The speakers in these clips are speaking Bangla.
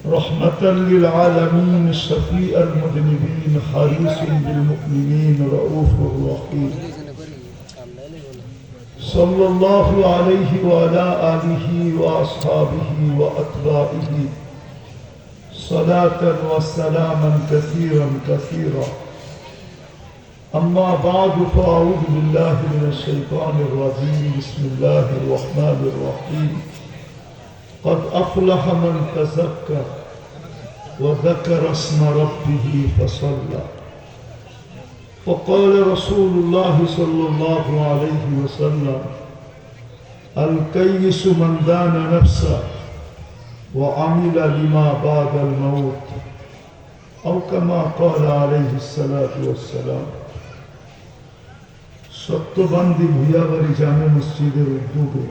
رحمة للعالمين شفيع المذنبين حريص بالمؤمنين رؤوف رحيم صلى الله عليه وعلى آله وأصحابه وأتباعه صلاة وسلاما كثيرا كثيرا. أما بعد فأعوذ بالله من الشيطان الرجيم. بسم الله الرحمن الرحيم. قد أفلح من تزكى وذكر اسم ربه فصلى. وقال رسول الله صلى الله عليه وسلم: الكيس من دان نفسه وعمل لما بعد الموت، أو كما قال عليه الصلاة والسلام. সত্যবান্দি ভুইয়াবাড়ি জামে মসজিদের উদ্যোগে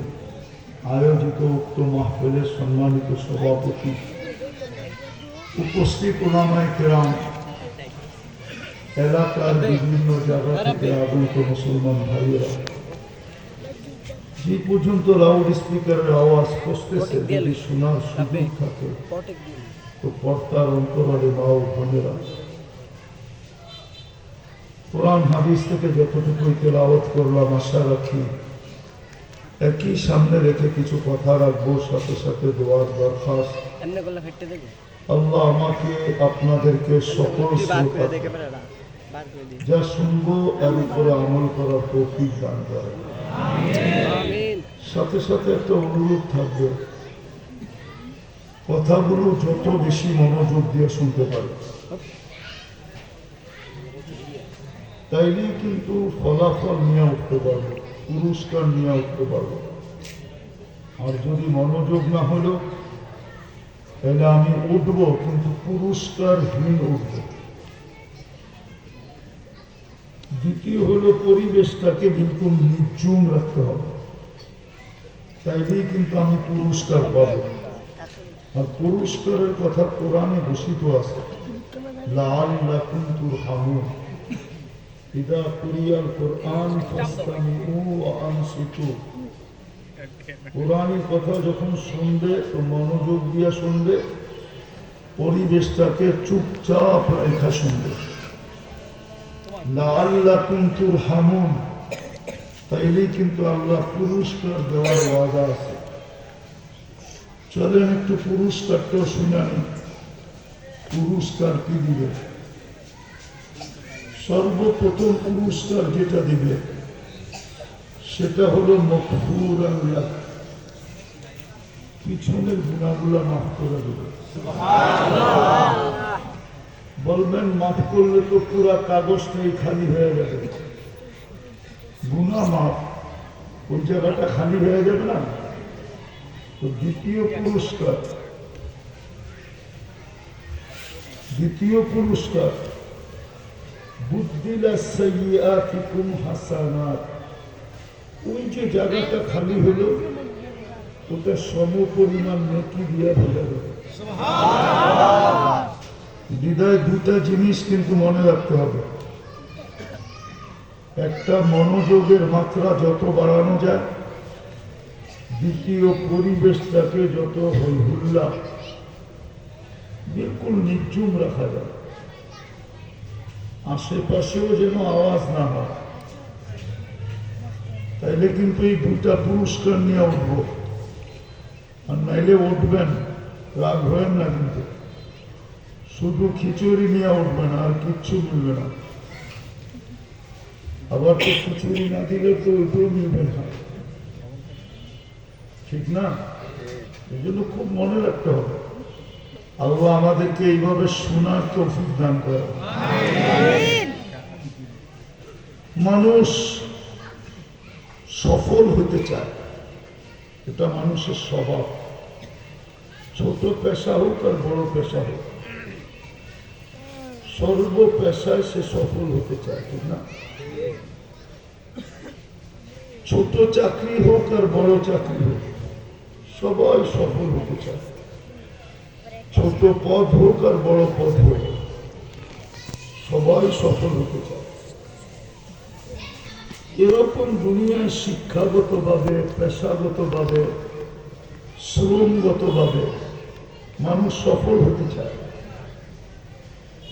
আয়োজিত উক্ত মাহফিলের সম্মানিত সভাপতি, উপস্থিত ওলামায়ে কেরাম, এলাকার বিভিন্ন জায়গা থেকে আগত মুসলমান ভাইয়েরা, যে পর্যন্ত লাউড স্পিকারের আওয়াজ পৌঁছতেছে যদি শোনার সুযোগ থাকে তো পর্দার অন্তরালে মা ও বোনেরা, কোরআন হাদিস থেকে যতটুকু তেলাওয়াত করলাম আশা রাখি একই সামনে রেখে কিছু কথা রাখবো, সাথে সাথে দোয়ার দরখাস্ত। আল্লাহ আমাকে আপনাদেরকে সকল যা শুনবো এর উপরে আমল করার তৌফিক দান করে। সাথে সাথে একটা অনুরোধ থাকবে, কথাগুলো যত বেশি মনোযোগ দিয়ে শুনতে পারে তাইলেই কিন্তু ফলাফল নিয়ে উঠতে পারবো, পুরস্কার নিয়ে উঠতে পারবো। আর যদি মনোযোগ না হলো তাহলে আমি উঠবো কিন্তু পুরস্কারহীন উঠব। দ্বিতীয় হলো পরিবেশটাকে বিলকুল নির্জুম রাখতে হবে, তাইলেই কিন্তু আমি পুরস্কার পাবো। আর পুরস্কারের কথা কোরআনে ঘোষিত আছে, লাআল্লাকুম তুরহামুন ইযা কুরিয়াল কুরআন ফাসতামিউ ওয়া আনসিতু। কোরআনের কথা যখন শুনবে তো মনোযোগ দিয়ে শুনবে, পরিবেশটাকে চুপচাপ রেখা শুনবে। লাআল্লাকুম তুরহামুন, তাইলেই কিন্তু আল্লাহ পুরস্কার দেওয়ার ওয়াদা আছে। চলেন একটু পুরস্কারটাও শুনানি। পুরস্কার কি দিবে? সর্বপ্রথম পুরস্কার যেটা দিবে সেটা হলো মাগফুরান লাক, পিছনের গুনাহগুলো মাফ করে দেবে। বলবেন মাফ করলে তো পুরা কাগজটাই খালি হয়ে যাবে। গুনাহ মাফ, ওই জায়গাটা খালি হয়ে যাবে না? তো দ্বিতীয় পুরস্কার বুদ্দিলা সাইয়্যাতিকুম হাসানাত। ওই যে জায়গাটা খালি হলো ওটা সমপরিমাণ নেকি দিয়ে ভরে যাবে। বিদায় দুটা জিনিস কিন্তু মনে রাখতে হবে। একটা, মনোযোগের মাত্রা যত বাড়ানো যায়, দ্বিতীয় পরিবেশটাকে যত হইহুল্লা বিলকুল নির্জুম রাখা যায়, আশেপাশেও যেন আওয়াজ না হয়। তাইলে কিন্তু এই দুটা পুরস্কার নিয়ে উঠব। আর নাইলে উঠবেন, রাগ হবেন না কিন্তু, শুধু খিচুড়ি নিয়ে উঠবেন আর কিচ্ছু মিলবে না। আবার তো খিচুড়ি না দিলে তো ওইটাও মিলবে না, ঠিক না? এই জন্য খুব মনে রাখতে হবে। আল্লাহ আমাদেরকে এইভাবে শোনার তৌফিক দান করে। মানুষ সফল হতে চায়, এটা মানুষের স্বভাব। ছোট পেশা হোক আর বড় পেশা হোক, সর্ব পেশায় সে সফল হতে চায়, ঠিক না? ছোট চাকরি হোক আর বড় চাকরি হোক, সবাই সফল হতে চায়। ছোট পদ হোক আর বড় পদ হোক, সবাই সফল হতে চায়। এরকম দুনিয়ায় শিক্ষাগতভাবে, পেশাগতভাবে, শ্রমগতভাবে মানুষ সফল হতে চায়।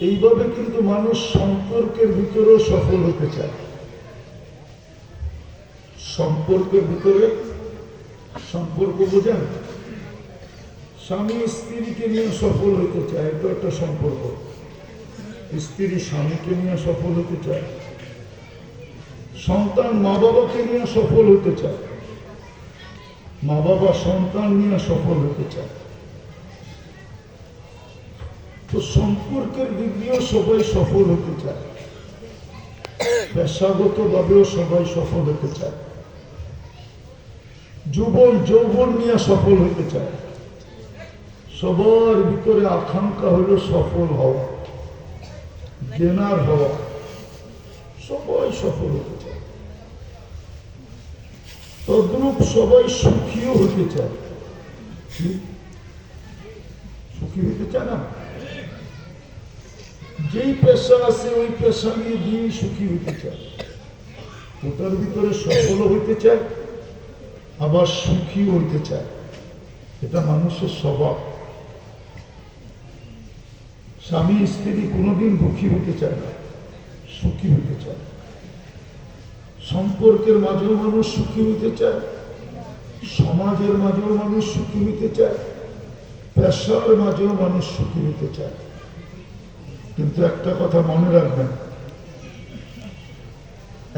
এইভাবে কিন্তু মানুষ সম্পর্কের ভিতরেও সফল হতে চায়। সম্পর্কের ভিতরে সম্পর্ক বোঝেন, স্বামী স্ত্রীকে নিয়ে সফল হতে চায়, এটা একটা সম্পর্ক। স্ত্রী স্বামীকে নিয়ে সফল হতে চায়, সন্তান মা বাবাকে নিয়ে সফল হতে চায়, মা বাবা সন্তান নিয়ে সফল হতে চায়। তো সম্পর্কের দিক দিয়েও সবাই সফল হতে চায়, পেশাগত ভাবেও সবাই সফল হতে চায়, যুবন যৌবন নিয়ে সফল হতে চায়। সবার ভিতরে আকাঙ্ক্ষা হলো সফল হওয়া, জ্ঞানার হওয়া, সবাই সফল হতে চায়। তদ্রূপ সবাই সুখীও হতে চায়। সুখী হতে চায় না? যেই পেশা আছে ওই পেশা নিয়ে দিয়ে সুখী হতে চায়, ওটার ভিতরে সফল হইতে চায়, আবার সুখী হইতে চায়। এটা মানুষের স্বভাব। স্বামী স্ত্রী কোনোদিন দুঃখী হতে চায় না, সুখী হতে চায়। সম্পর্কের মাঝেও মানুষ সুখী হইতে চায়, সমাজের মাঝেও মানুষ সুখী হইতে চায়, পেশার মাঝেও মানুষ সুখী হইতে চায়। কিন্তু একটা কথা মনে রাখবেন,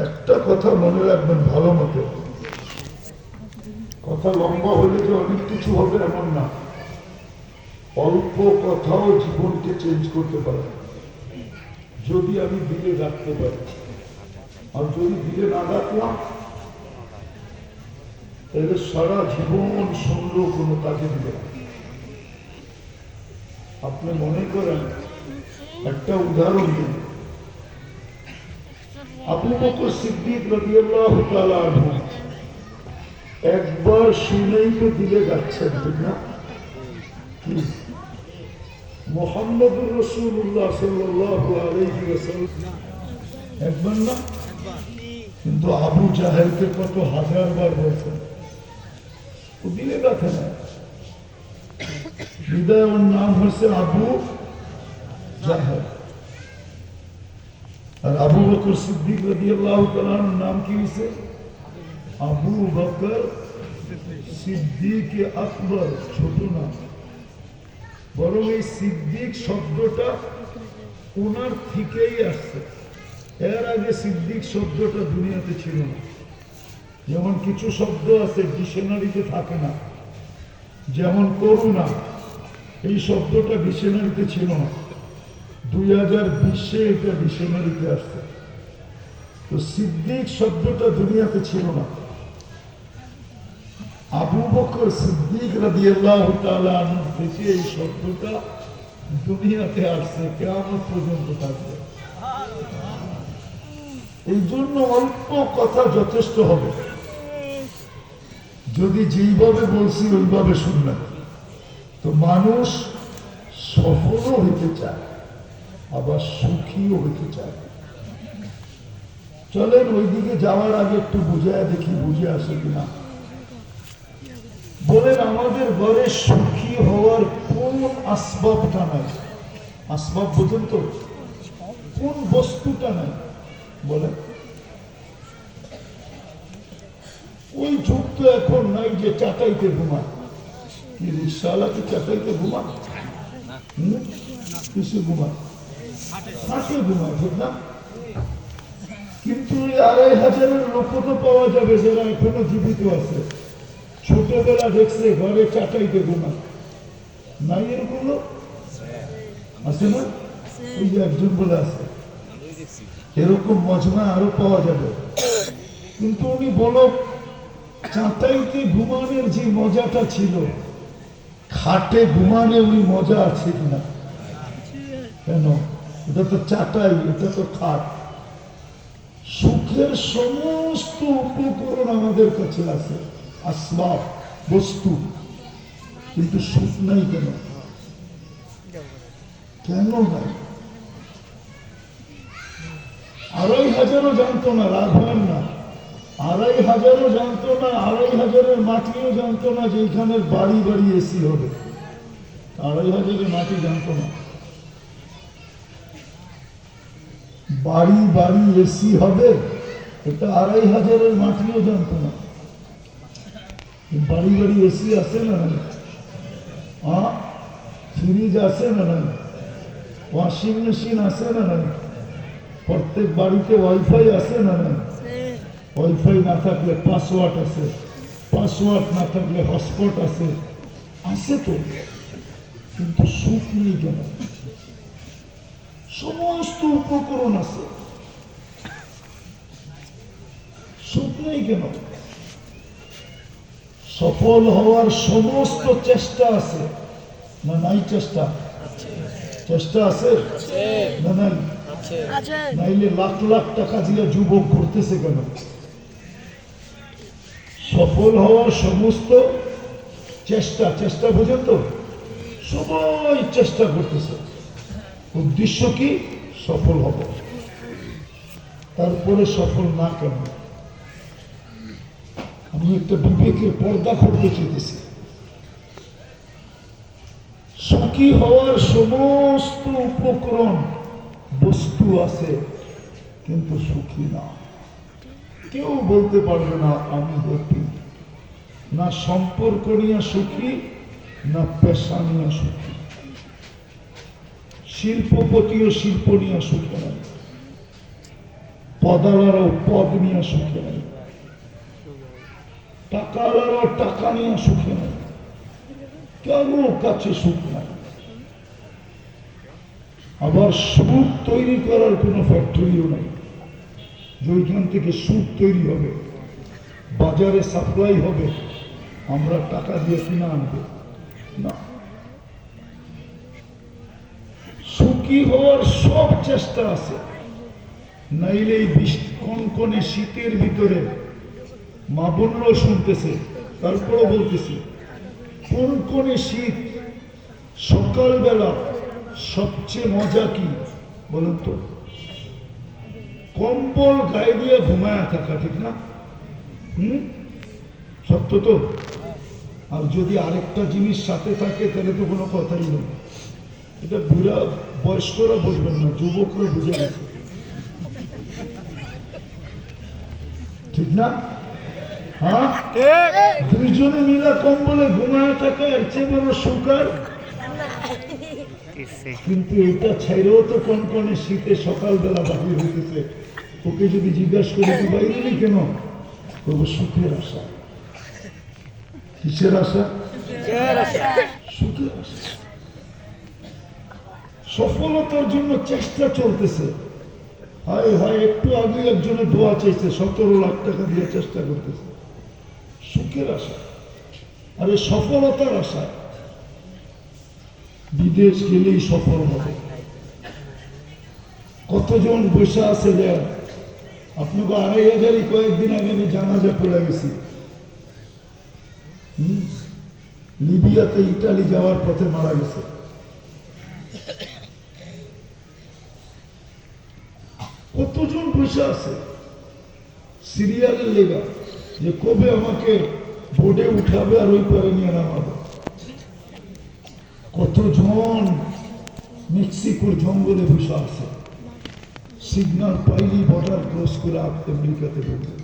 একটা কথা মনে রাখবেন ভালো মতো। কথা লম্বা হলে যে অনেক কিছু হবে এমন না। অল্প কথাও জীবনকে চেঞ্জ করতে পারে যদি আমি দিলে রাখতে পারি। আর যদি দিলে না রাখলাম তাহলে সারা জীবন শুনলেও কোনো কাজে দিবে না। আপনি মনে করেন, একটা উদাহরণ দিন। আবু বকর সিদ্দিক রাদিয়াল্লাহু তাআলা আনহু একবার শুনেই তো দিলে যাচ্ছেন, ঠিক না? মুহাম্মদুর রাসূলুল্লাহ সাল্লাল্লাহু আলাইহি ওয়াসাল্লাম একবার না, কিন্তু আবু জাহেলকে কত হাজারবার বলছেন, ও দিলে ব্যথা না। হৃদয় ওর নাম হচ্ছে আবু জাহেল, আর আবু বকর সিদ্দিক রাদিয়াল্লাহু তাআলার নাম কি হয়েছে? আবু বকর সিদ্দিক আকবর, ছোট নাম। বরং এই সিদ্দিক শব্দটা ওনার থেকেই আসছে। এর আগে সিদ্দিক শব্দটা দুনিয়াতে ছিল না। যেমন কিছু শব্দ আছে ডিকশনারিতে থাকে না, যেমন করুণা, এই শব্দটা ডিকশনারিতে ছিল না। 2020-এ এটা ডিকশনারিতে আসছে। তো সিদ্দিক শব্দটা দুনিয়াতে ছিল না। আবু বকর সিদ্দিক রাদিয়াল্লাহু তাআলা আনহু থেকে এই শব্দটা দুনিয়াতে আসছে, কিয়ামত পর্যন্ত থাকবে। এই জন্য অল্প কথা যথেষ্ট হবে, যদি যেইভাবে বলছি ওইভাবে শুনবেন। তো মানুষ সফলও হইতে চায়, আবার সুখীও হইতে চায়। চলেন ওইদিকে যাওয়ার আগে একটু বুঝায় দেখি, বুঝে আসে কিনা। বলেন, আমাদের ঘরে সুখী হওয়ার কোন আসবাবটা নাই? আসবাব বোঝেন তো? কোন বস্তুটা নাই বলেন? ওই যুগ তো এখন নাই যে চাটাইতে ঘুমায়। কি রিক্সাওয়ালাকে চাটাইতে ঘুমায়? কিছু ঘুমায়, হাঁটে ঘুমায়, ঠিক না? কিন্তু ওই 2500-এর লোকও তো পাওয়া যাবে যারা এখনো জীবিত আছে। ছোটবেলা দেখছে ঘরে চাটাইতে ঘুমায়, নাই এরকম লোক আছে না? ওই যে একজন বলে আছে, এরকম মজমা আরো পাওয়া যাবে। কিন্তু উনি বলো, চাটাইতে ঘুমানোর যে মজাটা ছিল, খাটে ঘুমানে ওই মজা আছে কিনা? কেন? এটা তো চাটাই, এটা তো খাট। সুখের সমস্ত উপকরণ আমাদের কাছে আছে, আসবাব, বস্তু, কিন্তু সুখ নাই কেন? কেন নাই? 2500-ও জানতো না, রাখবেন না। 2500-ও জানতো না, 2500-এর মাটিও জানতো না যে এখানের বাড়ি বাড়ি এসি হবে। 2,500 মাটি জানতো না। বাড়ি বাড়ি এসি হবে এটা 2,500 মাটিও জানতো না। বাড়ি বাড়ি এসি আছে না, ফ্রিজ আছে না, ওয়াশিং মেশিন আছে না, প্রত্যেক বাড়িতে ওয়াইফাই আছে না, ওয়াইফাই না থাকলে পাসওয়ার্ড আছে, পাসওয়ার্ড না থাকলে হটস্পট আছে, আছে তো, কিন্তু সুখ নেই কেন? সমস্ত উপকরণ আছে, সুখ নেই কেন? সফল হওয়ার সমস্ত চেষ্টা আছে না নাই? চেষ্টা চেষ্টা আছে না নাই? নাইলে লাখ লাখ টাকা দিয়ে যুবক করতেছে কেন? সফল হওয়ার সমস্ত চেষ্টা, চেষ্টা বোঝেন তো, সবাই চেষ্টা করতেছে, উদ্দেশ্য কি? সফল হব। তারপরে সফল না কেন? আমি একটা বিবেকের পর্দা করতে চেয়েছি। সুখী হওয়ার সমস্ত উপকরণ বস্তু আছে, কিন্তু সুখী না। কেউ বলতে পারবে না আমি হ্যাপি। না সম্পর্ক নিয়ে সুখী, না পেশা নিয়ে সুখী। শিল্পপতিও শিল্প নিয়ে সুখী নাই, পদালারও পদ নিয়ে সুখী নাই, টাকালারও টাকা নিয়ে সুখী নাই, কারো কাছে সুখ নাই। আবার সুখ তৈরি করার কোনো ফ্যাক্টরিও নাই যেখান থেকে সুখ তৈরি হবে, বাজারে সাপ্লাই হবে, আমরা টাকা দিয়ে কিনা আনবো না। সুখী হওয়ার সব চেষ্টা আছে, নাইলে এই কনকনে শীতের ভিতরে মা বোনরাও শুনতেছে, তারপরে বলতেছি, কনকনে শীত, সকালবেলা সবচেয়ে মজা কি বলুন তো? কম্বল গায়ে দিয়ে ঘুমায়া থাকা, ঠিক না? সত্য তো। আর যদি আরেকটা জিনিস সাথে থাকে তাহলে তো কোনো কথাই নেই। এটা বুড়া বয়স্করা বুঝবেন না, যুবকরা বুঝে গেছে, ঠিক না? হ্যাঁ, দুইজনে মিলা কম্বলে ঘুমায় থাকা এর চেয়ে বড় সুখার। কিন্তু এটা ছাইরেও তো কনকনে শীতে সকালবেলা বাহির হইতেছে। ওকে যদি জিজ্ঞাসা করি তুই বাইরে কেন, তবু সুখের আশা। কিসের আশা? সুখের আশা। সফলতার জন্য চেষ্টা চলতেছে। হায় হায়, একটু আগে একজনের দোয়া চাইছে, 17 লাখ টাকা দিয়ে চেষ্টা করতেছে, সুখের আশা। আরে সফলতার আশা। বিদেশ গেলেই সফল হবে। কতজন বসে আছে দেন আপনাকে 2,500 কয়েকদিন আগে আমি জানাজা পড়ে গেছি। লিবিয়াতে ইটালি যাওয়ার পথে মারা গেছে। কতজন বসে আছে সিরিয়ালের লেগা, যে কবে আমাকে বোর্ডে উঠাবে আর ওই পরে নিয়ে নামাবে। কতজন মেক্সিকোর জঙ্গলে বসে আছে, সিগন্যাল পাইলি বর্ডার ক্রস করে আমেরিকাতে ঢুকবে।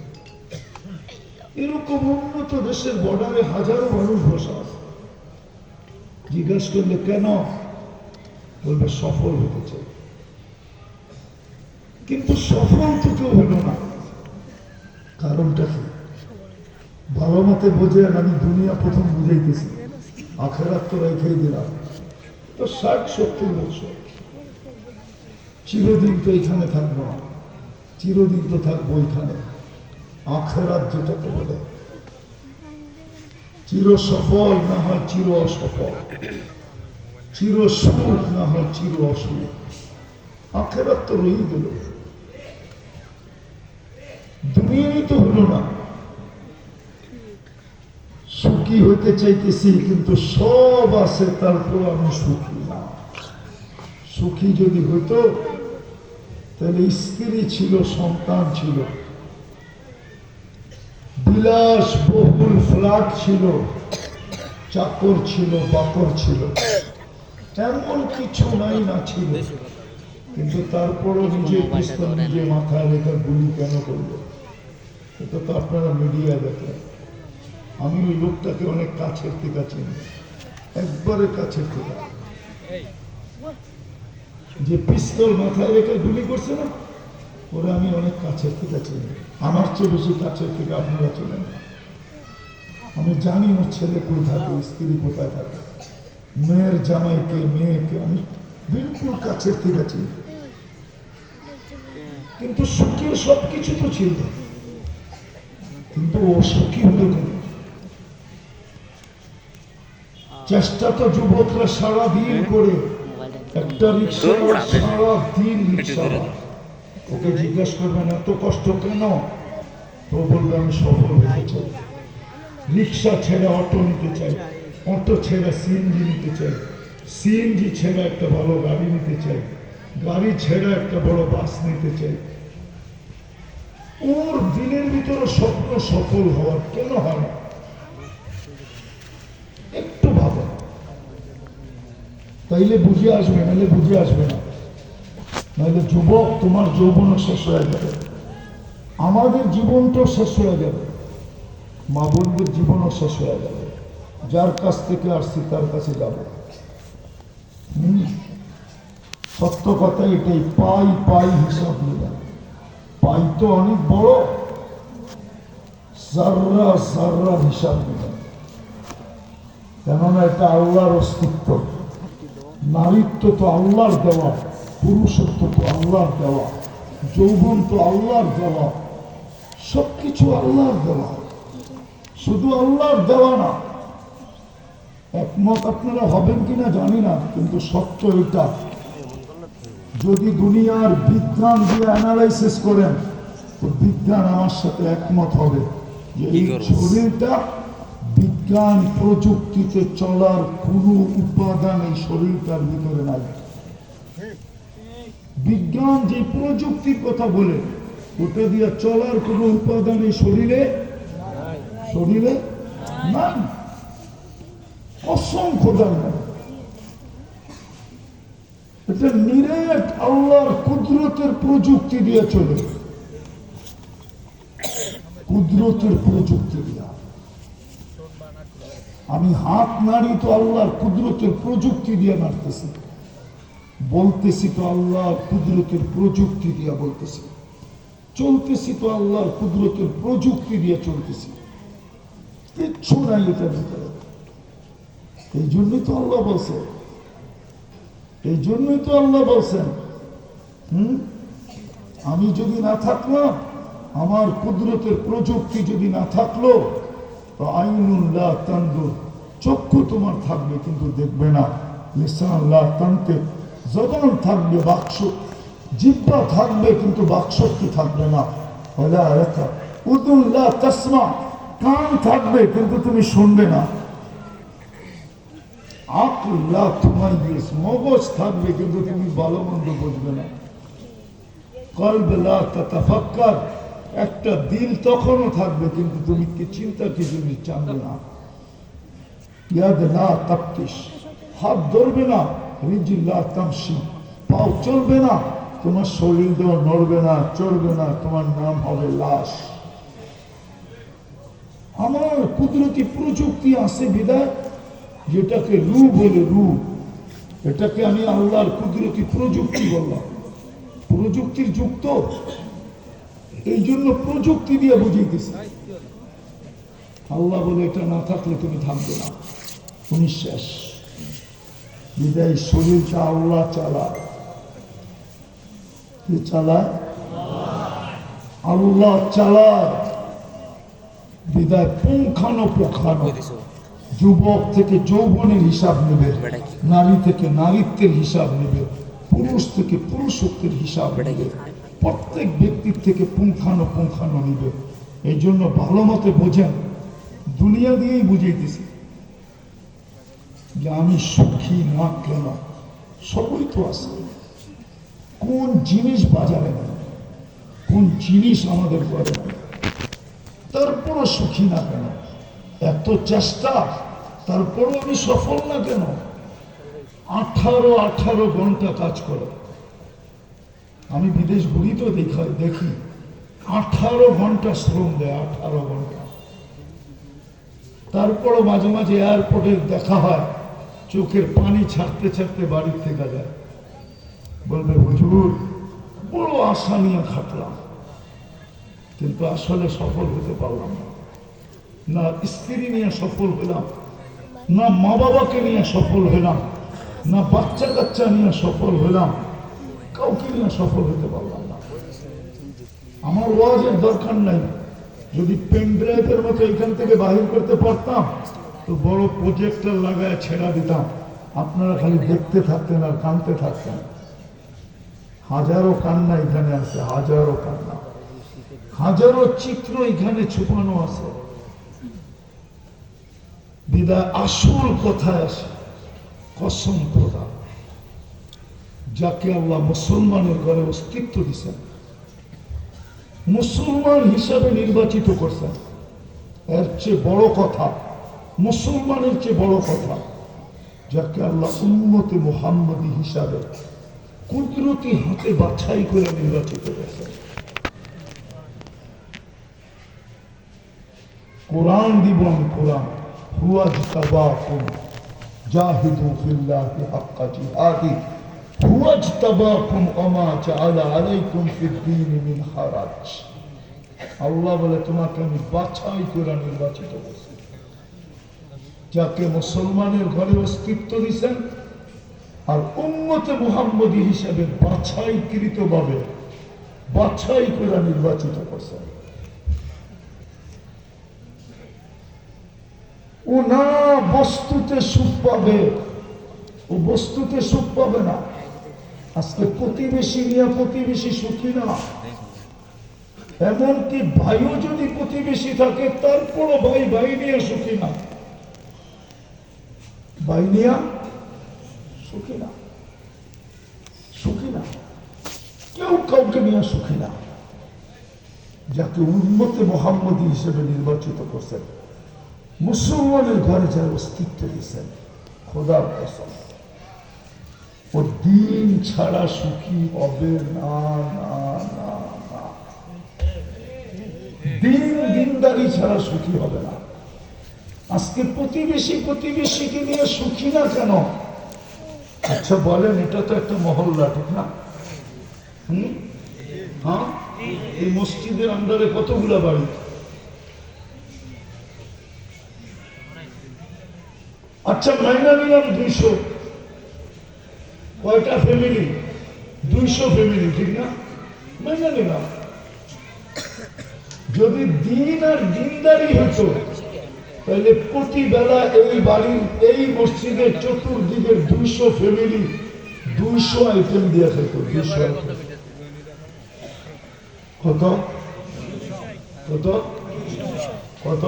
এরকম উন্নত দেশের বর্ডারে হাজারো মানুষ বসে আছে। জিজ্ঞাসা করলে কেন, বলবে সফল হতে চাই। কিন্তু সফল তো কেউ হলো না। কারণটা কি? ভালো মতে বোঝে। আমি দুনিয়া প্রথম বুঝাইতেছি, আখেরাত তো রেখেই দিলাম। তো 60-70 বছর চিরদিন তো এখানে থাকবো না, চিরদিন তো থাকবো এখানে। আখেরাত যেটাকে বলে, চির সফল না হয় চির অসফল, চির সুখ না হয় চির অসুখ। আখেরাত তো রয়েই গেল, দুনিয়াই তো হলো না। সুখী হতে চাইতেছি কিন্তু সব আছে, তারপর আমি সুখী না। সুখী যদি হইতো তাহলে স্ত্রী ছিল, সন্তান ছিল, বিলাস বহুল ফ্ল্যাট ছিল, চাকর ছিল, বাকর ছিল, তেমন কিছু নাই না ছিল, কিন্তু তারপরও নিজের পিস্তল নিজে মাথায় রেখে গুলি কেন করলো? এটা তো আপনারা মিডিয়া দেখলেন। আমি ওই লোকটাকে অনেক কাছের থেকে চিনি, একবারে কাছের থেকে। যে পিস্তল মাথায় রেখে গুলি করছে না, ওরা আমি অনেক কাছের থেকে চিনি। আমার চেয়ে বেশি কাছের থেকে আপনারা চিনেন। আমি জানি ওর ছেলে কই থাকে, স্ত্রী কোথায় থাকে, মেয়ের জামাইকে, মেয়েকে আমি বিলকুল কাছের থেকে চিনি। কিন্তু সুখের সবকিছু তো ছিল, কিন্তু ও সুখী হলো কেন? চেষ্টা তো যুবকরা সারাদিন করে, একটা রিক্সা সারাদিন রিক্সা, ওকে জিজ্ঞেস করবেন এত কষ্ট কেন, তো বলবে আমি সফল হতে চাই, রিক্সা ছেড়ে অটো নিতে চাই, অটো ছেড়ে সিএনজি নিতে চাই, সিএনজি ছেড়ে একটা ভালো গাড়ি নিতে চাই, গাড়ি ছেড়ে একটা বড় বাস নিতে চাই। ওর দিনের ভিতরে স্বপ্ন সফল হওয়ার কেন হয় না? একটু ভাবো, তাইলে বুঝে আসবে, নাহলে বুঝে আসবে না। নাহলে যুবক তোমার যৌবনও শেষ হয়ে যাবে, আমাদের জীবনটাও শেষ হয়ে যাবে, মা বোনদের জীবনও শেষ হয়ে যাবে। যার কাছ থেকে আসছি তার কাছে যাব। সত্য কথা এটাই, পাই পাই হিসাব নিলাম। পাই তো অনেক বড়, জাররা জাররা হিসাব নিলাম। কেননা এটা আল্লাহর অস্তিত্ব, নারীত্ব তো আল্লাহর দেওয়া, পুরুষত্ব তো আল্লাহর দেওয়া, যৌবন তো আল্লাহর দেওয়া, সবকিছু আল্লাহর দেওয়া, শুধু আল্লাহর দেওয়া না। একমত আপনারা হবেন কিনা জানি না, কিন্তু সত্য এটা। যদি দুনিয়ার বিজ্ঞান দিয়ে অ্যানালাইসিস করেন, তো বিজ্ঞান আমার সাথে একমত হবে যে এই শরীরটা বিজ্ঞান প্রযুক্তিতে চলার কোনো উপাদান এই শরীরটার ভিতরে নাই। বিজ্ঞান যে প্রযুক্তির কথা বলে, ওটা দিয়ে চলার কোনো উপাদান এই শরীরে নাই, অসংখ্য দান নাই। এটা নিরেট আল্লাহর কুদরতের প্রযুক্তি দিয়ে চলে, কুদরতের প্রযুক্তি দিয়া। আমি হাত নাড়ি তো আল্লাহর কুদরতের প্রযুক্তি দিয়ে নাড়তেছি, বলতেছি তো আল্লাহর কুদরতের প্রযুক্তি দিয়ে বলতেছি, চলতেছি তো আল্লাহর কুদরতের প্রযুক্তি দিয়ে চলতেছি। কিচ্ছু নাই এটার ভিতরে। এই জন্যই তো আল্লাহ বলছে, এই জন্যই তো আল্লাহ বলছেন, আমি যদি না থাকলাম, আমার কুদরতের প্রযুক্তি যদি না থাকলো, তো আইনুল্লাহ তানদুর, চক্ষু তোমার থাকবে কিন্তু দেখবে না, লিসানুল্লাহ তানতে, জবান থাকবে, বাক্স জিহ্বা থাকবে কিন্তু বাকশক্তি থাকবে না, ওয়ালা রাকা উযুল্লাহ তাসমা, কান থাকবে কিন্তু তুমি শুনবে না, আকল্লাহ তুমাইয়িজ, মগজ থাকবে কিন্তু তুমি ভালো মন্দ বুঝবে না, কলব লা তাতাফাক্কার, একটা দিল তখনও থাকবে কিন্তু তুমি কি চিন্তা কি জিনিস জানবে না, ইয়াদ লা তাফতিশ, হাত ধরবে না, রিজিল লা তামশি, পাও চলবে না, তোমার শরীর দেওয়া নড়বে না, চলবে না, তোমার নাম হবে লাশ। আমার কুদরতি প্রযুক্তি আছে বিদায়, যেটাকে রু বলে, রু, এটাকে আমি আল্লাহর কুদরতি প্রযুক্তি বললাম। প্রযুক্তির যুক্ত, এই জন্য প্রযুক্তি দিয়ে বুঝিয়েছি। আল্লাহ বলে এটা না থাকলে তুমি থাকবে না, তুমি শেষ। বিদায় শরীরটা আল্লাহ চালায়, কি চালায়? আল্লাহ চালায়। বিদায় পুঙ্খানুপুঙ্খানু যুবক থেকে যৌবনের হিসাব নেবে, নারী থেকে নারীত্বের হিসাব নেবে, পুরুষ থেকে পুরুষত্বের হিসাব নেবে, প্রত্যেক ব্যক্তির থেকে পুঙ্খানুপুঙ্খানু নিবে। এই জন্য ভালো মতে বোঝেন, দুনিয়া দিয়েই বুঝাইতেছি যে আমি সুখী না কেন, সবই তো আছে। কোন জিনিস বাজারে নেই, কোন জিনিস আমাদের ঘরে নেই, তারপরও সুখী না কেন? এত চেষ্টা, তারপরও আমি সফল না কেন? 18 ঘন্টা কাজ করে। আমি বিদেশ ঘুরি তো দেখি 18 ঘন্টা শ্রম দেয়, 18 ঘন্টা। তারপরও মাঝে মাঝে এয়ারপোর্টে দেখা হয়, চোখের পানি ছাড়তে ছাড়তে বাড়ির থেকে যায়, বলবে হুজুর বড় আশা নিয়ে খাটলাম, কিন্তু আসলে সফল হতে পারলাম না। না স্ত্রী নিয়ে সফল হলাম, না মা বাবাকে নিয়ে সফল হলাম, না বাচ্চা কাচ্চা নিয়ে সফল হলাম, কাউকে নিয়ে সফল হতে পারলাম না। আমার ওয়াজের দরকার নাই, যদি পেন ড্রাইভের মতো এখান থেকে বাহির করতে পারতাম তো বড় প্রজেক্টর লাগায় ছেড়া দিতাম, আপনারা খালি দেখতে থাকতেন আর কাঁদতে থাকতেন। হাজারো কান্না এখানে আছে, হাজারো কান্না, হাজারো চিত্র এখানে ছুপানো আছে। বিদায় আসল কথায় আসে, কসম খোদা, যাকে আল্লাহ মুসলমানের ঘরে অস্তিত্ব দিচ্ছেন, মুসলমান হিসাবে নির্বাচিত করছেন, এর চেয়ে বড় কথা, মুসলমানের চেয়ে বড় কথা, যাকে আল্লাহ উম্মতে মুহাম্মদী হিসাবে কুদরতি হাতে বাছাই করে নির্বাচিত করেছেন। কোরআন দিব আমি, কোরআন হুয়া ইজতাবাকুম জাহিদু ফিল্লাহি হাক্কা জিহাদি হুয়া ইজতাবাকুম ওয়া জাআলা আলাইকুম ফিদ-দীনি মিন হারাজ। আল্লাহ বলে তোমাকে আমি বাছাই করে নির্বাচিত করেছি, যাকে মুসলমানের ঘরে অস্তিত্ব দিয়েছেন আর উম্মতে মুহাম্মদী হিসেবে বাছাইকৃতভাবে বাছাই করে নির্বাচিত করছেন। ও না বস্তুতে সুখ পাবে, ও বস্তুতে সুখ পাবে না। আজকে প্রতিবেশী নিয়ে প্রতিবেশী সুখী না, এমনকি ভাইও যদি প্রতিবেশী থাকে তারপরও ভাই ভাই নিয়ে সুখী না, ভাই নিয়ে সুখী না, সুখী না, কেউ কাউকে নিয়ে সুখী না। যাকে উম্মতে মুহাম্মদী হিসেবে নির্বাচিত করছেন, মুসলমানের ঘরে যার অস্তিত্ব দিচ্ছেন, খোদার কসম ও দিন ছাড়া সুখী হবে না, না না না, দিনদারি ছাড়া সুখী হবে না। আজকে প্রতিবেশীকে নিয়ে সুখী না কেন? আচ্ছা বলেন, এটা তো একটা মহল্লা, ঠিক না? হ্যাঁ, এই মসজিদের আন্ডারে কতগুলা বাড়ি? আচ্ছা মাইনা নিলাম 200, কয়টা ফ্যামিলি? 200 ফ্যামিলি, ঠিক না? মাইনা নিলাম। যদি দিন আর দিনদারি হতো তাহলে প্রতি বেলা এই বাড়ির এই মসজিদের চতুর্দিকের 200 ফ্যামিলি 200 আইটেম দিয়ে খেত। 200 আইটেম কত কত কত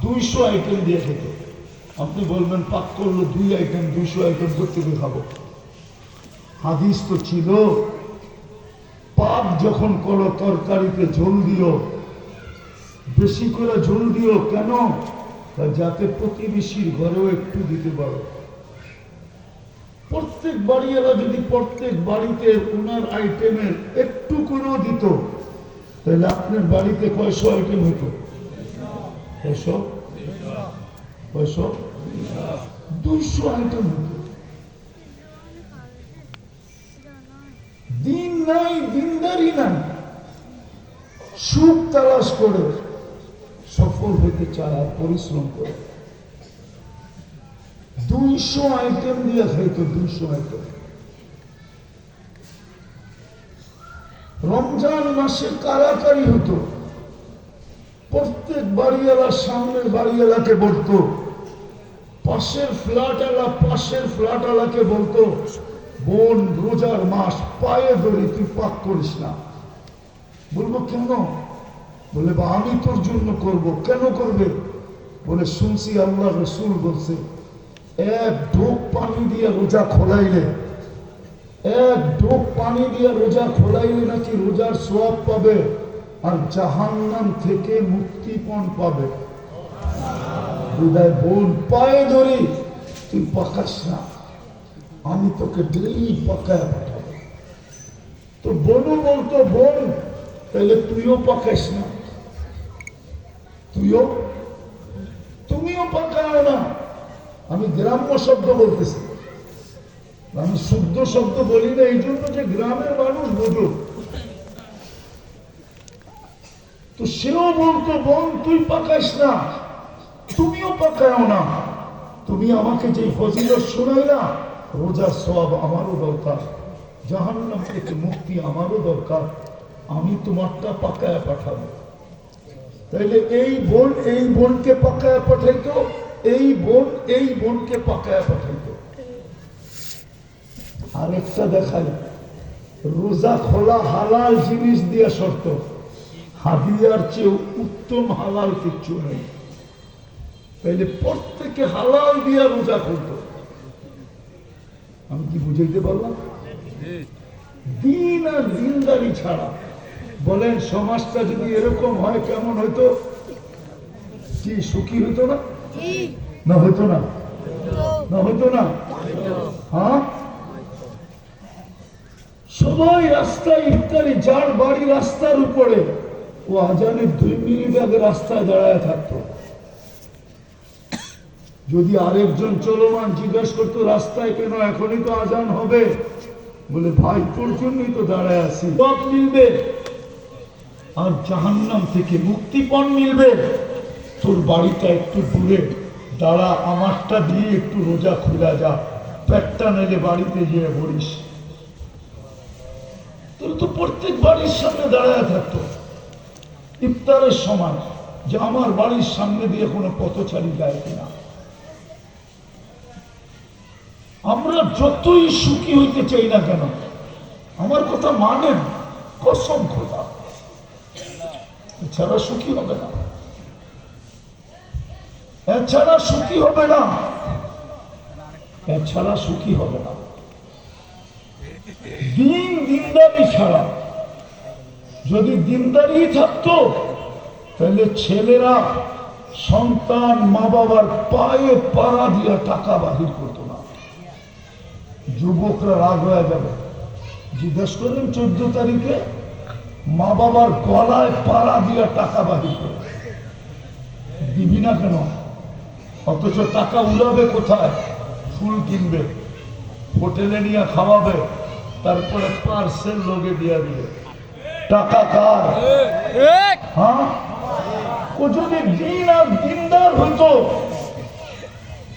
200 আইটেম দিয়ে খেত। আপনি বলবেন পাক করলো 2 আইটেম, 200 আইটেম করতে খাবো। হাদিস তো ছিল, পাক যখন করো তরকারিতে ঝোল দিও, বেশি করে ঝোল দিও। কেন? যাতে প্রতিবেশীর ঘরেও একটু দিতে পারো। প্রত্যেক বাড়িওয়ালা যদি প্রত্যেক বাড়িতে ওনার আইটেমের একটু করেও দিত, তাহলে আপনার বাড়িতে কয়শো আইটেম হতো? কয়শো? 200 আইটেম হতো। দিন নাই, দিনদারি নাই, সুখ তালাশ করে সফল হইতে চায় আর পরিশ্রম করে 200 আইটেম দিয়ে খাইতো। 200 আইটেম। রমজান মাসে কারাকারি হতো, প্রত্যেক বাড়িওয়ালা সামনের বাড়িওয়ালাকে বলতো, পাশের ফ্ল্যাটওয়ালাকে বলতো, বোন রোজার মাস, পায়ে ধরে তুই পাক করিস না। বলবো কেন? বলে বা আমি তোর জন্য করব। কেন করবে? বলে শুনছি আল্লাহ রসুল বলছে, এক ঢোক পানি দিয়ে রোজা খোলাইলে, এক ঢোক পানি দিয়ে রোজা খোলাইলে নাকি রোজার সওয়াব পাবে আর জাহান্নাম থেকে মুক্তিপণ পাবে। বিদায় বোন পায়ে ধরি তুই পাকাস না, আমি তোকে ডেলি পাকায় পাঠাবো। তো বোনও বলতো, বোন তাহলে তুইও পাকাইস না, তুমিও পাকায় না। আমি গ্রাম্য শব্দ বলতেছি, আমি শুদ্ধ শব্দ বলি না, এই জন্য যে গ্রামের মানুষ বুঝুক। তো সেও বলতো, বোন তুই পাকাইস না, তুমিও পাকায়ও না। তুমি আমাকে যে ফজিলত শোনাই না, রোজার সওয়াব আমারও দরকার, জাহান্নাম থেকে মুক্তি আমারও দরকার, আমি তোমারটা পাকায় পাঠাবো। তাইলে এই বোনকে পাকায় পাঠাইতো, এই বোনকে পাকায় পাঠাইতো। আরেকটা দেখাই, রোজা খোলা হালাল জিনিস দিয়ে শর্ত, হাদিয়ার চেয়ে উত্তম হালাল কিচ্ছু নেই। তাইলে প্রত্যেকে হালাল দিয়া রোজা করতো। আমি কি বুঝাইতে পারলাম? দিন আর দিনদারি ছাড়া বলেন সমাজটা যদি এরকম হয় কেমন হইতো? কি সুখী হইতো না? না হইতো না? না হইতো না? হ্যাঁ, সবাই রাস্তায় ইফতারি, যার বাড়ি রাস্তার উপরে, ও আজানের 2 মিনিট আগে রাস্তায় দাঁড়ায় থাকতো। যদি আরেকজন চলমান জিজ্ঞাসা করতো রাস্তায় কেন, এখনই তো আজান হবে, বলে ভাই তোর জন্যই তো দাঁড়ায় আছি। সব মিলবে আর জাহান্নাম থেকে মুক্তিপণ মিলবে। তোর বাড়িটা একটু দূরে, দাঁড়া, আমারটা দিয়ে একটু রোজা খোলা যা, পেটটা নেলে বাড়িতে গিয়ে বলিস। তোর তো প্রত্যেক বাড়ির সামনে দাঁড়ায় থাকতো ইফতারের সময়, যে আমার বাড়ির সামনে দিয়ে কোনো পথচারী যায় কিনা। আমরা যতই সুখী হইতে চাই না কেন, আমার কথা মানেন, কসম খোদা, এছাড়া সুখী হবে না, এছাড়া সুখী হবে না, এছাড়া সুখী হবে না। দিনদারি ছাড়া, যদি দিনদারি থাকতো তাহলে ছেলেরা সন্তান মা বাবার পায়ে পাড়া দিয়া টাকা বাহির করতো না। যুবকরা রাগ হয়ে যাবে, জিজ্ঞেস করেন 14 তারিখে মা বাবার গলায় পাড়া দিয়া টাকা বাহির করে দিবি না কেন? অথচ টাকা উড়াবে কোথায়? ফুল কিনবে, হোটেলে নিয়ে খাওয়াবে, তারপরে পার্সেল লোকে দিয়ে দিবে। টাকা কার? হ্যাঁ, ও যদি দিন আর দিনদার হইতো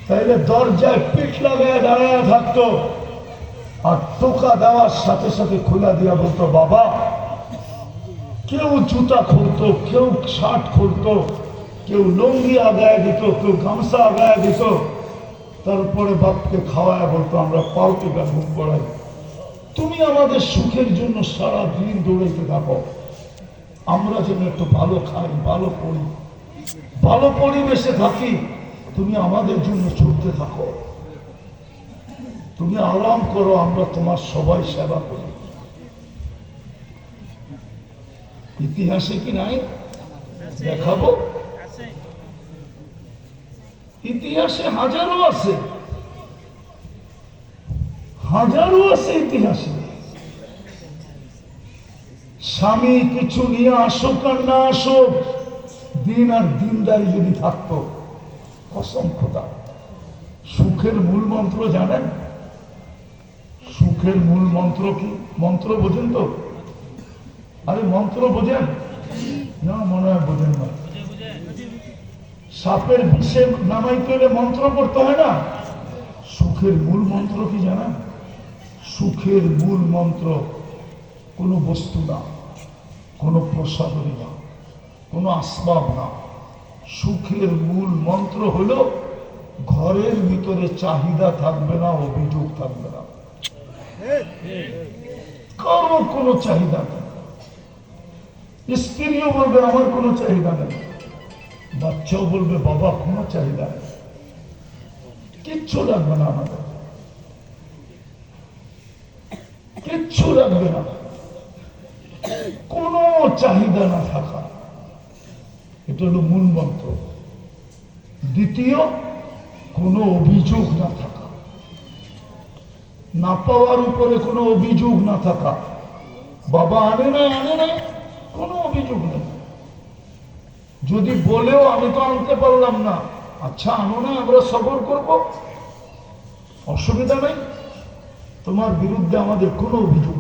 তাহলে দরজায় পিঠ লাগায় দাঁড়ায় থাকতো, আর টোকা দেওয়ার সাথে সাথে খোলা দিয়া বলতো বাবা। কেউ জুতা খুলতো, কেউ শার্ট খুলতো, কেউ লুঙ্গি আগায় দিত, কেউ গামছা আগায় দিত, তারপরে বাপকে খাওয়ায় বলতো আমরা পাও টিকা ঘুম পড়াই। তুমি আমাদের সুখের জন্য সারা দিন দৌড়াইতে থাকো, আমরা যেন একটু ভালো খাই, ভালো পড়ি, ভালো পরিবেশে থাকি, তুমি আমাদের জন্য ছুটতে থাকো, তুমি আরাম করো, আমরা তোমার সবাই সেবা করি। ইতিহাসে কি নাই? দেখাবো, ইতিহাসে হাজারো আছে, হাজারো আছে ইতিহাসে। স্বামী কিছু নিয়ে আসুক আর না আসুক, দিন আর দিনদারি যদি থাকতো, কসম খোদা, সুখের মূল মন্ত্র জানেন? সুখের মূল মন্ত্র কি? মন্ত্র বোঝেন তো? আরে মন্ত্র বোঝেন না? মনে হয় বোঝেন না। সাপের বিষে নামাইতে হলে মন্ত্র পড়তে হয় না? সুখের মূল মন্ত্র কি জানেন? সুখের মূল মন্ত্র কোনো বস্তু না, কোনো প্রসাদনী না, কোনো আসবাব না। সুখের মূল মন্ত্র হলো ঘরের ভিতরে চাহিদা থাকবে না, অভিযোগ থাকবে না, কারো কোনো চাহিদা নেই। স্ত্রীও বলবে আমার কোনো চাহিদা নেই, বাচ্চাও বলবে বাবা কোনো চাহিদা নেই, কিচ্ছু লাগবে না, আমাদের কিচ্ছু লাগবে না, কোনো চাহিদা না থাকা, এটা হলো মূল মন্ত্র। দ্বিতীয়, কোনো অভিযোগ না থাকা। না পাওয়ার উপরে কোনো অভিযোগ না থাকা, বাবা আনে না কোনো অভিযোগ নেই। যদি বলেও আমি তো আনতে পারলাম না, আচ্ছা আনো না, আমরা সবর করব, অসুবিধা নেই, তোমার বিরুদ্ধে আমাদের কোনো অভিযোগ